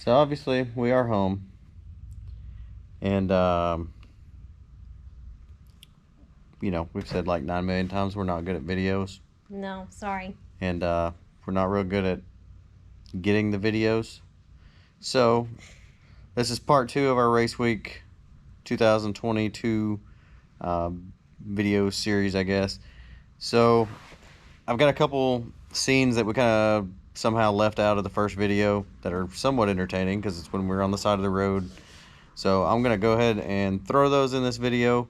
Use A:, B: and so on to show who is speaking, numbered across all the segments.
A: So obviously we are home, and you know, we've said like 9 million times we're not good at videos.
B: No, sorry.
A: And we're not real good at getting the videos. So this is part 2 of our Race Week 2022 video series, I guess. So I've got a couple scenes that we kind of somehow left out of the first video that are somewhat entertaining because it's when we're on the side of the road. So I'm going to go ahead and throw those in this video,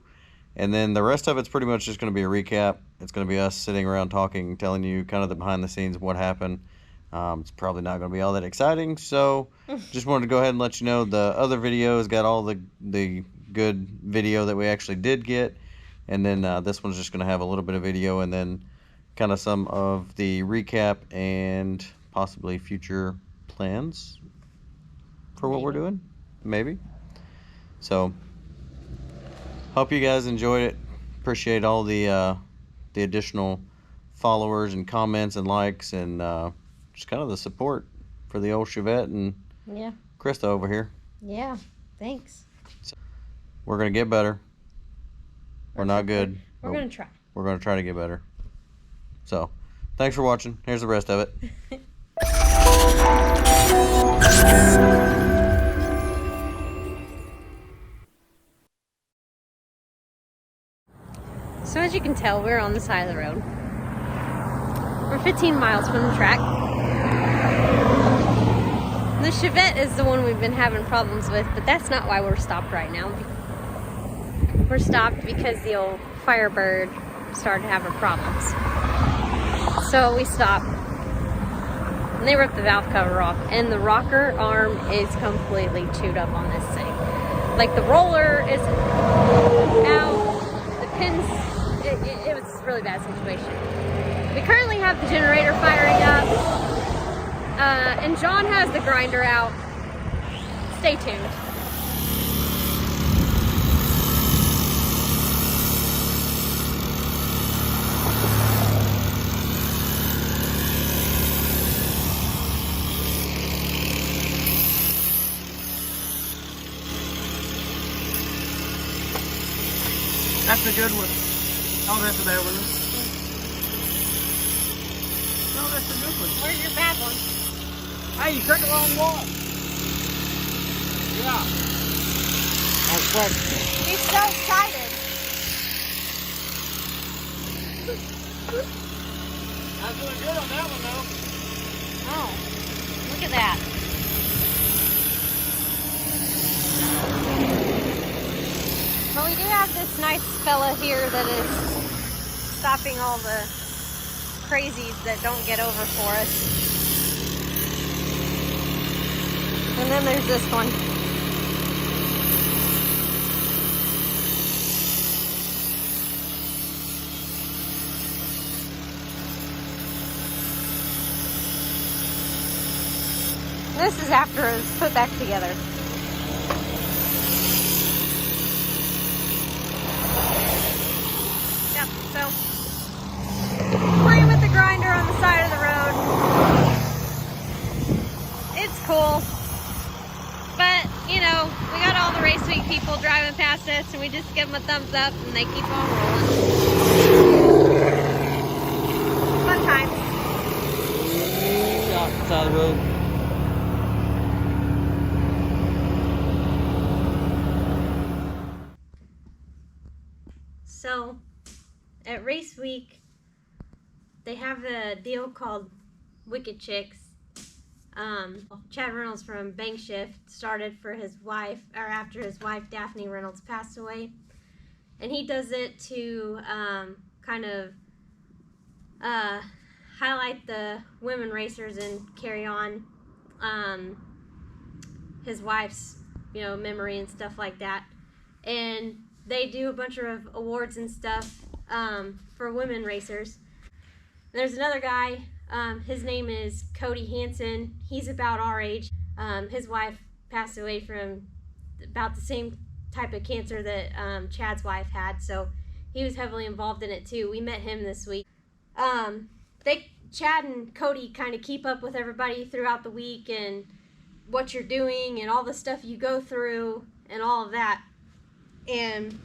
A: and then the rest of it's pretty much just going to be a recap. It's going to be us sitting around talking, telling you kind of the behind the scenes of what happened. It's probably not going to be all that exciting, so just wanted to go ahead and let you know the other video has got all the good video that we actually did get, and then this one's just going to have a little bit of video and then kind of some of the recap and possibly future plans for what we're doing, maybe. So hope you guys enjoyed it. Appreciate all the additional followers and comments and likes and just kind of the support for the old Chevette and Krista over here.
B: Yeah, thanks.
A: So we're gonna get better. We're not good.
B: We're gonna try.
A: We're gonna try to get better. So thanks for watching. Here's the rest of it.
B: So as you can tell, we're on the side of the road. We're 15 miles from the track. The Chevette is the one we've been having problems with, but that's not why we're stopped right now. We're stopped because the old Firebird started having problems. So we stopped. And they ripped the valve cover off, and the rocker arm is completely chewed up on this thing. Like the roller is out, the pins, it was a really bad situation. We currently have the generator firing up, and John has the grinder out. Stay tuned.
C: That's a good one. Oh, that's a bad one. No, that's a good one.
B: Where's your bad one?
C: Hey, you took the wrong one. Yeah. That's right.
B: He's so excited.
C: I'm doing good on that one, though.
B: Oh, look at that. Well, we do have this nice fella here that is stopping all the crazies that don't get over for us. And then there's this one. This is after it was put back together. Yep, so playing with the grinder on the side of the road. It's cool. But, you know, we got all the Raceweek people driving past us and we just give them a thumbs up and they keep on rolling. Fun times.
A: Off the side of the road.
B: So, at Raceweek, they have a deal called Wicked Chicks. Chad Reynolds from Bank Shift started for his wife, or after his wife Daphne Reynolds passed away. And he does it to kind of highlight the women racers and carry on his wife's, you know, memory and stuff like that. And they do a bunch of awards and stuff for women racers. And there's another guy, his name is Cody Hansen. He's about our age. His wife passed away from about the same type of cancer that Chad's wife had, so he was heavily involved in it too. We met him this week. Chad and Cody kind of keep up with everybody throughout the week, and what you're doing and all the stuff you go through and all of that. And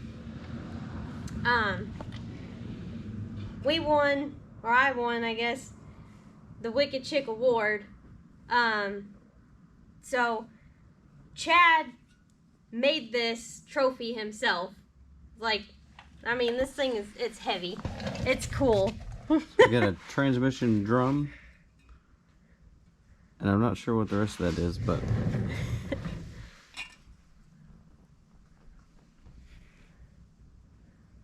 B: we won, or I won, I guess, the Wicked Chick Award. So Chad made this trophy himself. Like, I mean, this thing it's heavy. It's cool.
A: We got a transmission drum. And I'm not sure what the rest of that is, but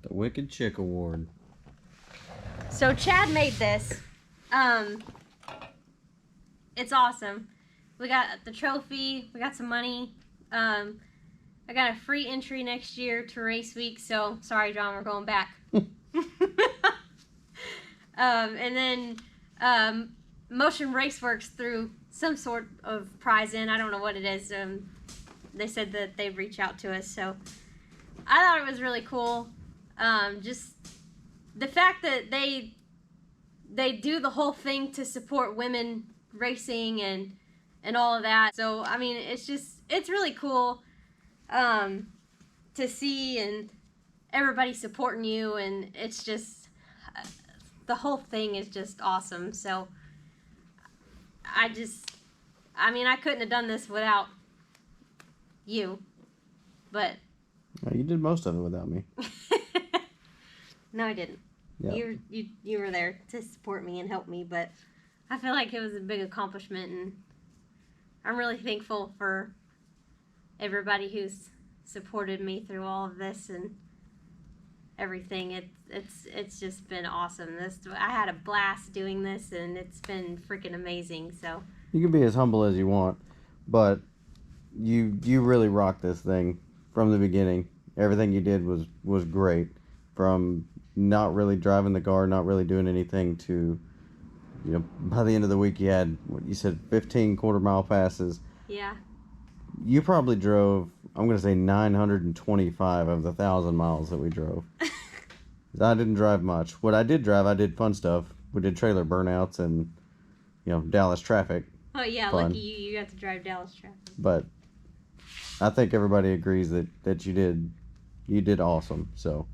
A: the Wicked Chick Award.
B: So Chad made this. It's awesome. We got the trophy. We got some money. I got a free entry next year to Raceweek. So sorry, John, we're going back. And then Motion Raceworks threw some sort of prize in. I don't know what it is. They said that they'd reach out to us. So I thought it was really cool. Just the fact that they do the whole thing to support women racing and all of that. So I mean, it's really cool to see, and everybody supporting you, and it's just the whole thing is just awesome. So I mean, I couldn't have done this without you, but
A: You did most of it without me.
B: no, I didn't.
A: Yep.
B: You were there to support me and help me, but I feel like it was a big accomplishment, and I'm really thankful for everybody who's supported me through all of this and everything. It's just been awesome. I had a blast doing this, and it's been freaking amazing. So
A: You can be as humble as you want, but you really rocked this thing from the beginning. Everything you did was great. From not really driving the car, not really doing anything, to, you know, by the end of the week you had, what you said, 15 quarter-mile passes.
B: yeah.
A: You probably drove, I'm going to say 925 of the 1,000 miles that we drove. I didn't drive much. What I did drive, I did fun stuff. We did trailer burnouts and, you know, Dallas traffic.
B: Oh yeah,
A: Fun.
B: lucky you got to drive Dallas traffic.
A: But I think everybody agrees that you did awesome. So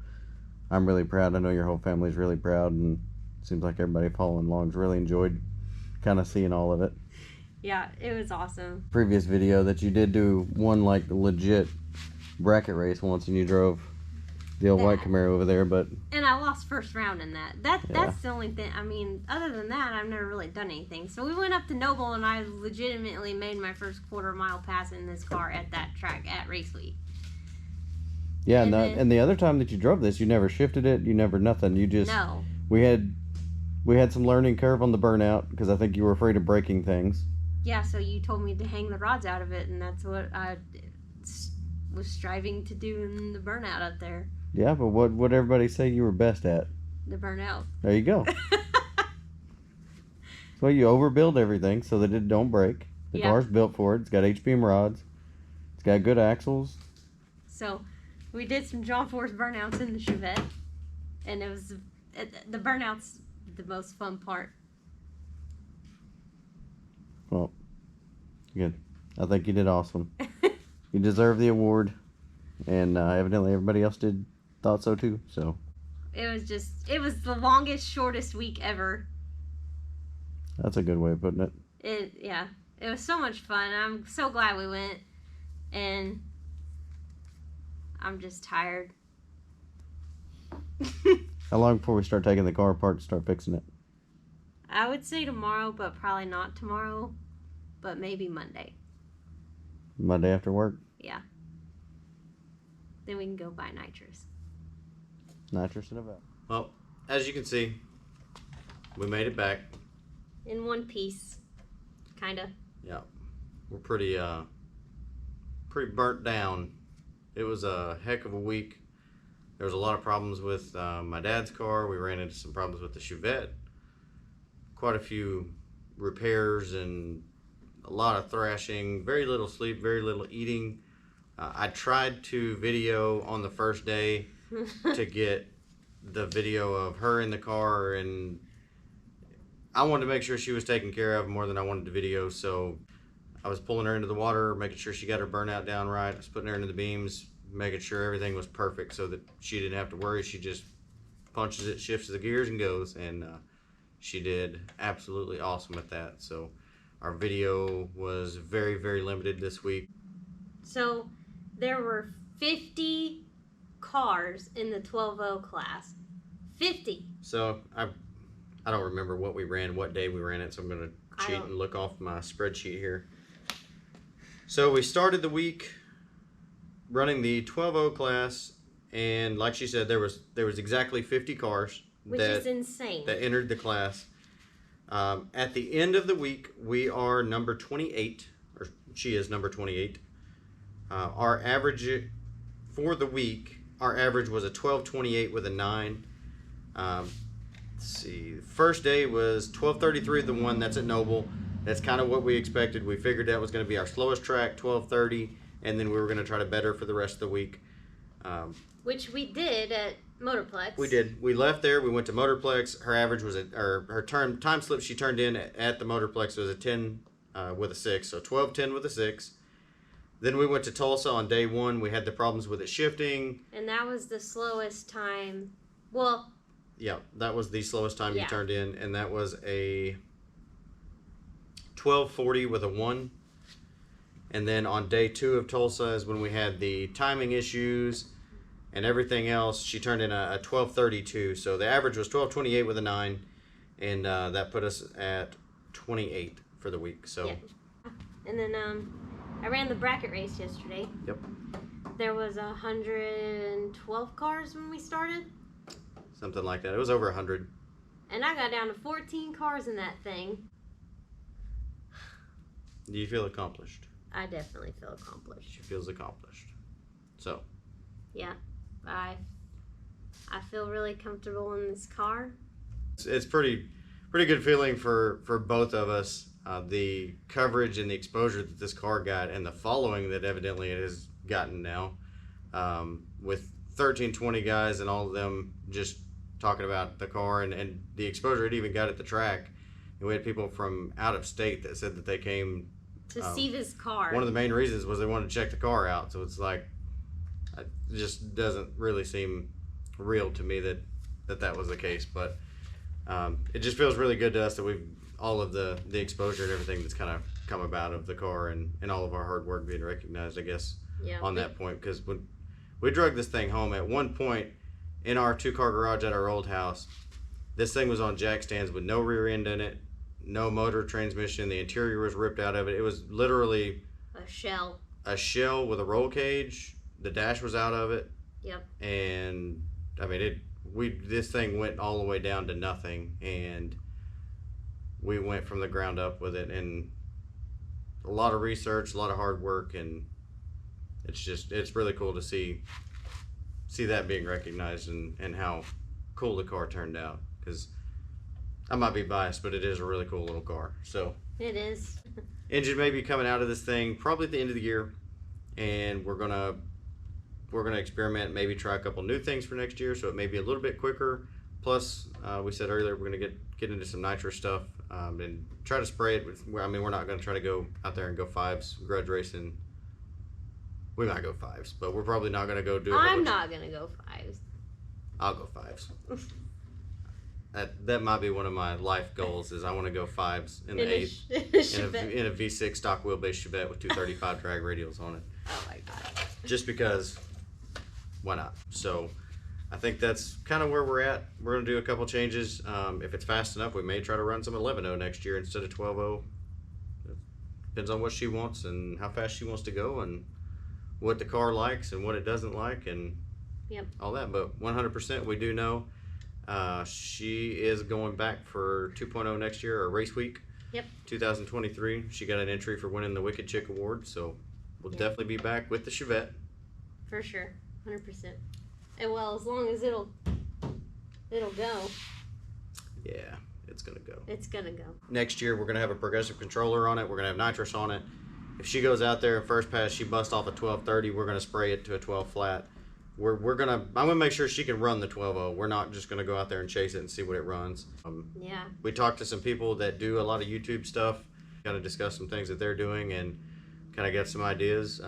A: I'm really proud. I know your whole family's really proud, and it seems like everybody following along's really enjoyed kind of seeing all of it.
B: Yeah, it was awesome.
A: Previous video that you did do one like legit bracket race once, and you drove the old white Camaro over there, but
B: And I lost first round in that.
A: Yeah.
B: That's the only thing. I mean, other than that, I've never really done anything. So we went up to Noble, and I legitimately made my first quarter-mile pass in this car at that track at Raceweek.
A: yeah,
B: And
A: and the other time that you drove this, you never shifted it, you never nothing. You just
B: No.
A: we had some learning curve on the burnout because I think you were afraid of breaking things.
B: Yeah, so you told me to hang the rods out of it, and that's what I was striving to do in the burnout up there.
A: Yeah, but what everybody say you were best at?
B: The burnout.
A: There you go. So you overbuild everything so that it don't break. The
B: Yeah.
A: car's built for it. It's got HPM rods. It's got good axles.
B: So we did some John Force burnouts in the Chevette, and the burnout's the most fun part.
A: Well, good. I think you did awesome. You deserve the award, and evidently everybody else thought so too. So
B: It was the longest, shortest week ever.
A: that's a good way of putting it.
B: It was so much fun. I'm so glad we went, and I'm just tired.
A: How long before we start taking the car apart to start fixing it?
B: I would say tomorrow, but probably not tomorrow, but maybe Monday.
A: Monday after work?
B: Yeah. Then we can go buy nitrous.
A: Nitrous in a vat.
D: Well, as you can see, we made it back.
B: In one piece, kind of.
D: Yeah, we're pretty burnt down. It was a heck of a week. There was a lot of problems with my dad's car. We ran into some problems with the Chevette. Quite a few repairs and a lot of thrashing. Very little sleep, very little eating. I tried to video on the first day to get the video of her in the car, and I wanted to make sure she was taken care of more than I wanted to video. So I was pulling her into the water, making sure she got her burnout down right. I was putting her into the beams, making sure everything was perfect so that she didn't have to worry. She just punches it, shifts the gears, and goes. And she did absolutely awesome at that. So our video was very, very limited this week.
B: So there were 50 cars in the 12-0 class. 50.
D: So I don't remember what we ran, what day we ran it, so I'm going to cheat and look off my spreadsheet here. So we started the week running the 12-0 class, and like she said, there was exactly 50 cars
B: Which is insane.
D: that entered the class. At the end of the week, we are number 28, or she is number 28. Our average for the week, our average was a 12:28 with a 9. Let's see, first day was 12:33, the one that's at Noble. That's kind of what we expected. We figured that was going to be our slowest track, 12:30, and then we were going to try to better for the rest of the week.
B: Which we did at Motorplex.
D: We did. We left there. We went to Motorplex. Her average was her time slip she turned in at the Motorplex was a 10 with a 6, so 12:10 with a 6. Then we went to Tulsa on day 1. We had the problems with it shifting.
B: And that was the slowest time. Well,
D: yeah, that was the slowest time you turned in, and that was a 12:40 with a 1. And then on day 2 of Tulsa is when we had the timing issues and everything else. She turned in a 12:32, so the average was 12:28 with a 9, and that put us at 28 for the week. So.
B: Yeah. And then I ran the bracket race yesterday.
D: Yep.
B: There was 112 cars when we started.
D: Something like that. It was over 100.
B: And I got down to 14 cars in that thing.
D: Do you feel accomplished?
B: I definitely feel accomplished.
D: She feels accomplished. So.
B: Yeah. I feel really comfortable in this car.
D: It's pretty good feeling for both of us. The coverage and the exposure that this car got, and the following that evidently it has gotten now, with 1320 guys and all of them just talking about the car, and the exposure it even got at the track. And we had people from out of state that said that they came
B: to see this car.
D: One of the main reasons was they wanted to check the car out. So it's like, it just doesn't really seem real to me that was the case. But it just feels really good to us that we've all of the exposure and everything that's kind of come about of the car, and all of our hard work being recognized, I guess, on that point. Because when we drug this thing home, at one point in our 2-car garage at our old house, this thing was on jack stands with no rear end in it, no motor transmission. The interior was ripped out of it. It was literally
B: a shell
D: with a roll cage. The dash was out of it.
B: Yep.
D: And I mean, this thing went all the way down to nothing, and we went from the ground up with it, and a lot of research, a lot of hard work, and it's really cool to see that being recognized, and how cool the car turned out. Because I might be biased, but it is a really cool little car. So
B: it is.
D: Engine may be coming out of this thing probably at the end of the year, and we're gonna experiment, maybe try a couple new things for next year, so it may be a little bit quicker. Plus, we said earlier we're gonna get into some nitro stuff, and try to spray it. I mean, we're not gonna try to go out there and go 5s grudge racing. We might go 5s, but we're probably not gonna go do.
B: I'm not gonna go 5s.
D: I'll go 5s. That might be one of my life goals. Is I want to go 5s in the 8th in a V6 stock wheelbase Chevette with 235 drag radials on it.
B: Oh my god!
D: Just because, why not? So, I think that's kind of where we're at. We're gonna do a couple changes. If it's fast enough, we may try to run some 11.0 next year instead of 12.0. Depends on what she wants and how fast she wants to go, and what the car likes and what it doesn't like, and all that. But 100%, we do know. She is going back for 2.0 next year, or Raceweek.
B: Yep.
D: 2023. She got an entry for winning the Wicked Chick Award, so we'll definitely be back with the Chevette.
B: For sure, 100%. And well, as long as it'll go.
D: Yeah, it's gonna go.
B: It's gonna go.
D: Next year, we're gonna have a progressive controller on it. We're gonna have nitrous on it. If she goes out there in first pass, she busts off a 1230. We're gonna spray it to a 12 flat. I'm gonna make sure she can run the 12.0. We're not just gonna go out there and chase it and see what it runs.
B: Yeah.
D: We talked to some people that do a lot of YouTube stuff, kind of discuss some things that they're doing and kind of get some ideas.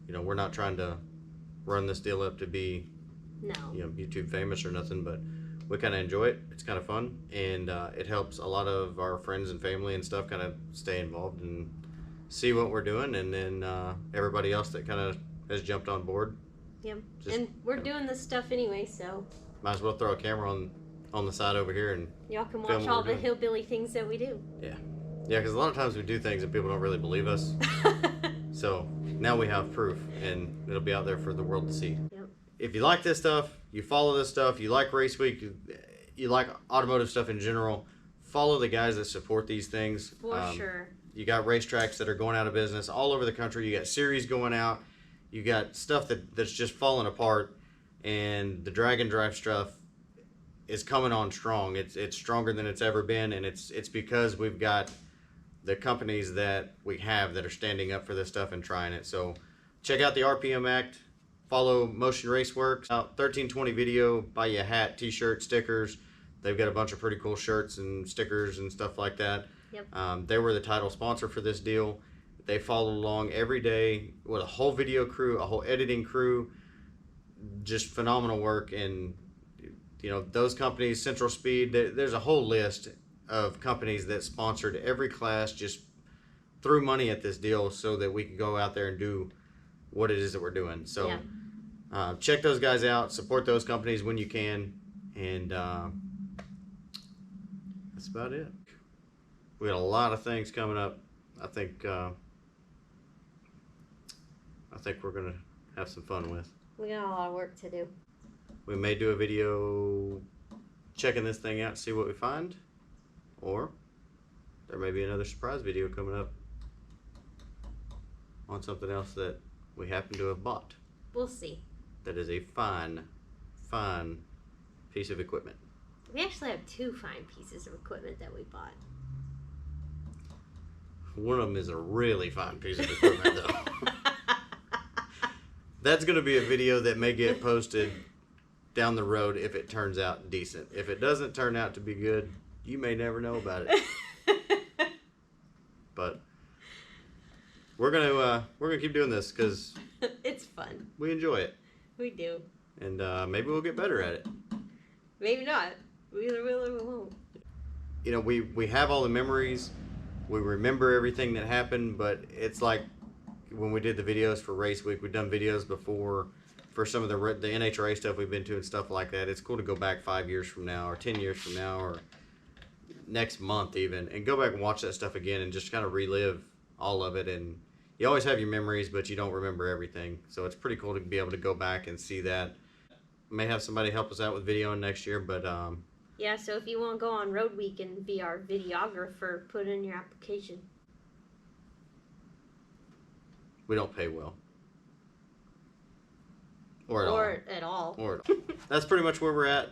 D: You know, we're not trying to run this deal up to be,
B: No.
D: you know, YouTube famous or nothing, but we kind of enjoy it. It's kind of fun, and it helps a lot of our friends and family and stuff kind of stay involved and see what we're doing, and then everybody else that kind of has jumped on board.
B: Yep. And we're doing this stuff anyway, so
D: Might as well throw a camera on the side over here and
B: y'all can
D: film
B: watch
D: what
B: all
D: we're
B: the
D: doing.
B: hillbilly things that we do.
D: Yeah, because a lot of times we do things and people don't really believe us. So now we have proof, and it'll be out there for the world to see.
B: Yep.
D: If you like this stuff, you follow this stuff, you like Raceweek, you like automotive stuff in general, follow the guys that support these things.
B: For sure.
D: You got racetracks that are going out of business all over the country. You got series going out. You got stuff that's just falling apart, and the drag and drive stuff is coming on strong. It's stronger than it's ever been, and it's because we've got the companies that we have that are standing up for this stuff and trying it. So check out the RPM Act. Follow Motion Raceworks. 1320 Video. Buy you a hat, t-shirt, stickers. They've got a bunch of pretty cool shirts and stickers and stuff like that.
B: Yep.
D: They were the title sponsor for this deal. They follow along every day with a whole video crew, a whole editing crew. Just phenomenal work. And you know, those companies, Central Speed, there's a whole list of companies that sponsored every class, just threw money at this deal so that we could go out there and do what it is that we're doing. So check those guys out, support those companies when you can, and that's about it. We got a lot of things coming up. I think we're gonna have some fun with.
B: We got a lot of work to do.
D: We may do a video checking this thing out, see what we find, or there may be another surprise video coming up on something else that we happen to have bought.
B: We'll see.
D: That is a fine piece of equipment.
B: We actually have 2 fine pieces of equipment that we bought.
D: One of them is a really fine piece of equipment, though. That's going to be a video that may get posted down the road if it turns out decent. If it doesn't turn out to be good, you may never know about it. But we're gonna keep doing this because
B: it's fun.
D: we enjoy it,
B: We do.
D: and maybe we'll get better at it.
B: Maybe not. We either will or we won't.
D: You know, we have all the memories, we remember everything that happened, but it's like when we did the videos for Race Week, we've done videos before for some of the NHRA stuff we've been to and stuff like that. It's cool to go back 5 years from now or 10 years from now or next month even and go back and watch that stuff again and just kind of relive all of it. And you always have your memories, but you don't remember everything. So it's pretty cool to be able to go back and see that. May have somebody help us out with videoing next year, but
B: yeah, so if you want to go on Road Week and be our videographer, put in your application.
D: we don't pay well. Or at all. That's pretty much where we're at.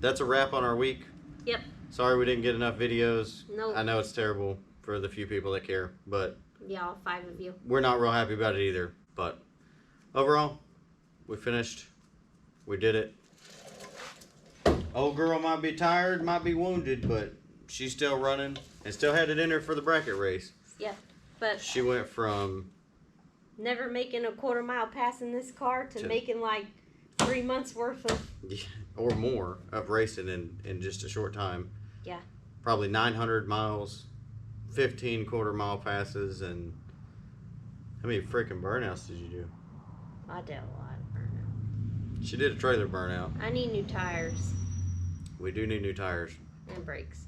D: That's a wrap on our week.
B: Yep.
D: Sorry we didn't get enough videos.
B: Nope.
D: I know it's terrible for the few people that care, but
B: Yeah, all 5 of you.
D: we're not real happy about it either. But overall, we finished. We did it. Old girl might be tired, might be wounded, but she's still running and still had it in her for the bracket race.
B: Yep. But
D: She went from
B: never making a quarter-mile pass in this car to making like 3 months worth of.
D: or more of racing in just a short time.
B: Yeah.
D: Probably 900 miles, 15 quarter-mile passes, and how many freaking burnouts did you do?
B: I did a lot of burnout.
D: She did a trailer burnout.
B: I need new tires
D: We do need new tires.
B: and brakes.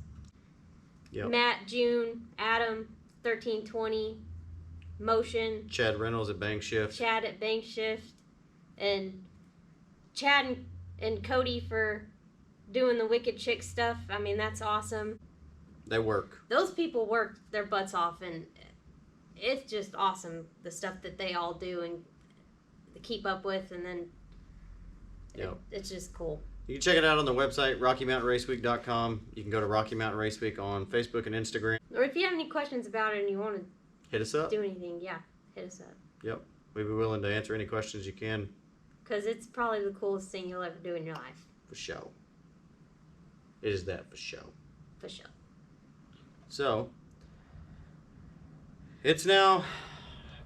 D: Yep.
B: Matt, June, Adam, 1320, Motion,
D: Chad Reynolds at Bank Shift.
B: Chad at Bank Shift, and Chad and Cody for doing the Wicked Chick stuff. I mean, that's awesome.
D: They work.
B: Those people work their butts off, and it's just awesome, the stuff that they all do and keep up with, and then
D: Yep.
B: it's just cool.
D: You can check it out on the website, RockyMountainRaceweek.com. You can go to Rocky Mountain Race Week on Facebook and Instagram.
B: Or if you have any questions about it and you want
D: Hit us
B: to
D: up.
B: do anything, yeah, hit us up.
D: Yep. We'd be willing to answer any questions you can.
B: Because it's probably the coolest thing you'll ever do in your life.
D: For show. It is that for show.
B: For sure.
D: So, It's now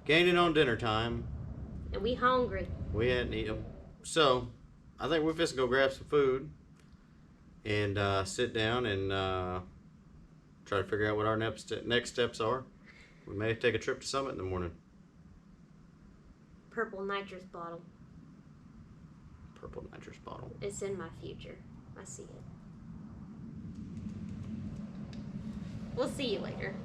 D: gaining on dinner time.
B: And we hungry.
D: We hadn't eaten. So, I think we're just going to go grab some food and sit down and try to figure out what our next steps are. We may take a trip to Summit in the morning.
B: Purple nitrous bottle.
D: Purple nitrous bottle.
B: It's in my future. I see it. We'll see you later.